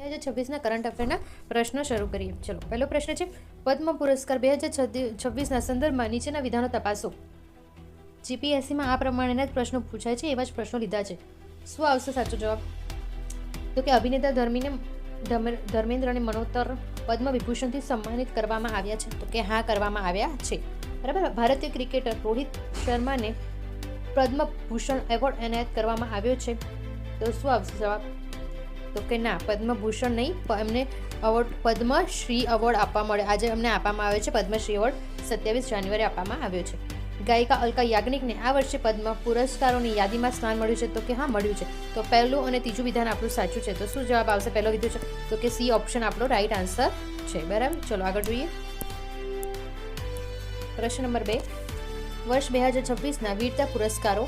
2026ના current અફેરના પ્રશ્નો શરૂ કરીએ. ચલો, પહેલો પ્રશ્ન છે, પદ્મ પુરસ્કાર 2026ના સંદર્ભમાં નીચેના વિધાનો તપાસો. જીપીએસસીમાં આ પ્રમાણેના જ પ્રશ્નો પૂછાય છે, એવા જ પ્રશ્નો લીધા છે. શું આવશે સાચો જવાબ? તો કે અભિનેતા ધર્મેન્દ્રને મરણોત્તર પદ્મ વિભૂષણથી સન્માનિત કરવામાં આવ્યા છે. તો કે હા, કરવામાં આવ્યા છે. બરાબર. ભારતીય ક્રિકેટર રોહિત શર્માને પદ્મ ભૂષણ એવોર્ડ એનાયત કરવામાં આવ્યો છે. તો શું આવશે જવાબ? તો કે ના, પદ્મભૂષણ નહીં, એમને એવોર્ડ પદ્મશ્રી એવોર્ડ આપવા મળે. આજે અમને આપવામાં આવ્યો છે પદ્મશ્રી એવોર્ડ, 27 જાન્યુઆરી આપવામાં આવ્યો છે. ગાયિકા અલકા યાજ્ઞિકને આ વર્ષે પદ્મ પુરસ્કારોની યાદીમાં સ્થાન મળ્યું છે. તો કે હા, મળ્યું છે. તો પહેલું અને ત્રીજું વિધાન આપણું સાચું છે. તો શું જવાબ આવશે? પહેલો કીધું છે તો કે સી ઓપ્શન આપણો રાઈટ આન્સર છે. બરાબર. ચલો આગળ જોઈએ. પ્રશ્ન નંબર 2, વર્ષ 2026ના વીરતા પુરસ્કારો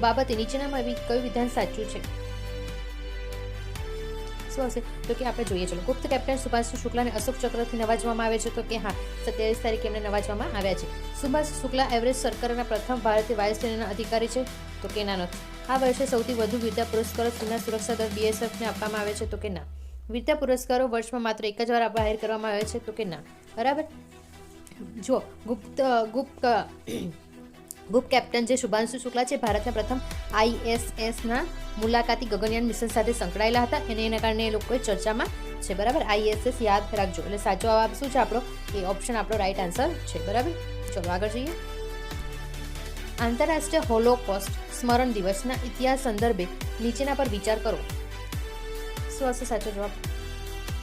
બાબતે નીચેનામાં કયું વિધાન સાચું છે? શું હશે? તો કે આપણે જોઈએ. ચલો, ગુપ્ત કેપ્ટન સુભાષ શુક્લાને અશોક ચક્રથી નવાજવામાં આવે છે. તો કે હા, 27 તારીખે એમને નવાજવામાં આવ્યા છે. સુભાષ શુક્લા એવરેસ્ટ સર્કલના પ્રથમ ભારતીય વાયુસેનાના અધિકારી છે. તો કે ના, નથી. આ વર્ષે સૌથી વધુ વીરતા પુરસ્કારો સીમા સુરક્ષા દળ બીએસએફને આપવામાં આવે છે. તો કે ના. વીરતા પુરસ્કારો વર્ષમાં માત્ર એક જ વાર જાહેર કરવામાં આવે છે. તો કે ના. બરાબર. જો ગુપ્ત કેપ્ટન જે શુભાંશુ શુક્લા છે, ભારતના પ્રથમ આઈએસએસના મુલાકાતી ગગનયાન મિશન સાથે સંકળાયેલા હતા અને એના કારણે એ લોકો ચર્ચામાં છે. બરાબર. આઈએસએસ યાદ રાખજો. એટલે સાચો જવાબ શું છે આપણો? એ ઓપ્શન આપણો રાઈટ આન્સર છે. બરાબર. ચલો આગળ જઈએ. આંતરરાષ્ટ્રીય હોલોકોસ્ટ સ્મરણ દિવસના ઇતિહાસ સંદર્ભે નીચેના પર વિચાર કરો. શું હશે સાચો જવાબ?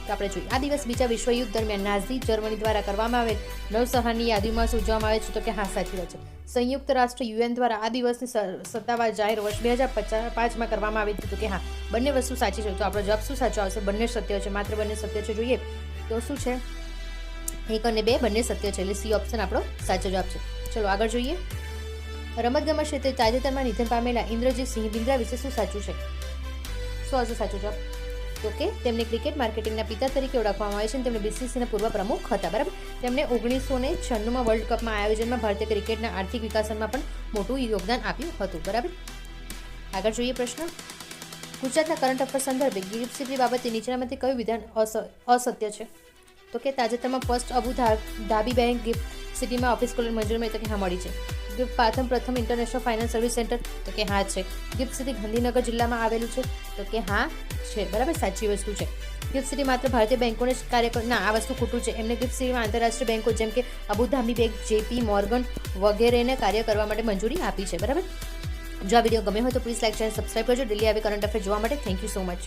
તો આપણે જોઈએ. આ દિવસ બીજા વિશ્વયુદ્ધ દરમિયાન નાઝી જર્મની દ્વારા કરવામાં આવેલ નૌસહારની યાદીમાં ઉજવવામાં આવે છે. તો કે હા, સાચી વાત છે. સંયુક્ત રાષ્ટ્ર યુએન દ્વારા આ દિવસની સત્તાવાર જાહેર વર્ષ 2005માં કરવામાં આવી હતી. તો કે હા, બંને વસ્તુ સાચી છે. તો આપણો જવાબ શું સાચો આવશે? બંને સત્ય છે. માત્ર બંને સત્ય છે. જોઈએ તો શું છે? 1 અને 2 બંને સત્ય છે. એટલે સી ઓપ્શન આપણો સાચો જવાબ છે. ચલો આગળ જોઈએ. રમતગમત ક્ષેત્રે તાજેતરમાં નિધન પામેલા ઇન્દ્રજીત સિંહ બિંદ્રા વિશે શું સાચું છે? શું હશે સાચો જવાબ? તો કે તેમને ક્રિકેટ માર્કેટિંગના પિતા તરીકે ઓળખવામાં આવે છે અને તેમને બીસીસીના પૂર્વ પ્રમુખ હતા. બરાબર. તેમણે 1996માં વર્લ્ડ કપમાં આયોજનમાં ભારતીય ક્રિકેટના આર્થિક વિકાસમાં પણ મોટું યોગદાન આપ્યું હતું. બરાબર. આગળ જોઈએ પ્રશ્ન. ગુજરાતના કરંટ અફેર સંદર્ભે ગિફ્ટ સિટી બાબતે નીચેનામાંથી કયું વિધાન અસત્ય છે? તો કે તાજેતરમાં first Abu Dhabi bank gift સિટીમાં ઓફિસ ખોલવાની મંજૂરી મળી. તો કે હા, મળી છે. ગિફ્ટ પ્રથમ ઇન્ટરનેશનલ ફાઇનાન્સ સર્વિસ સેન્ટર. તો કે હા છે. ગિફ્ટ સિટી ગાંધીનગર જિલ્લામાં આવેલું છે. તો કે હા છે. બરાબર, સાચી વસ્તુ છે. ગિફ્ટ સિટી માત્ર ભારતીય બેંકોને જ ના, આ વસ્તુ ખોટું છે. એમને ગિફ્ટ સિટીમાં આંતરરાષ્ટ્રીય બેંકો જેમ કે અબુધાબી બેંક, જેપી મોર્ગન વગેરેને કાર્ય કરવા માટે મંજૂરી આપી છે. બરાબર. જો આ વિડીયો ગમ્યો હોય તો પ્લીઝ લાઈક, શેર, સબસ્ક્રાઈબ કરજો. ડેલી આવી કરંટ અફેર જોવા માટે. Thank you so much.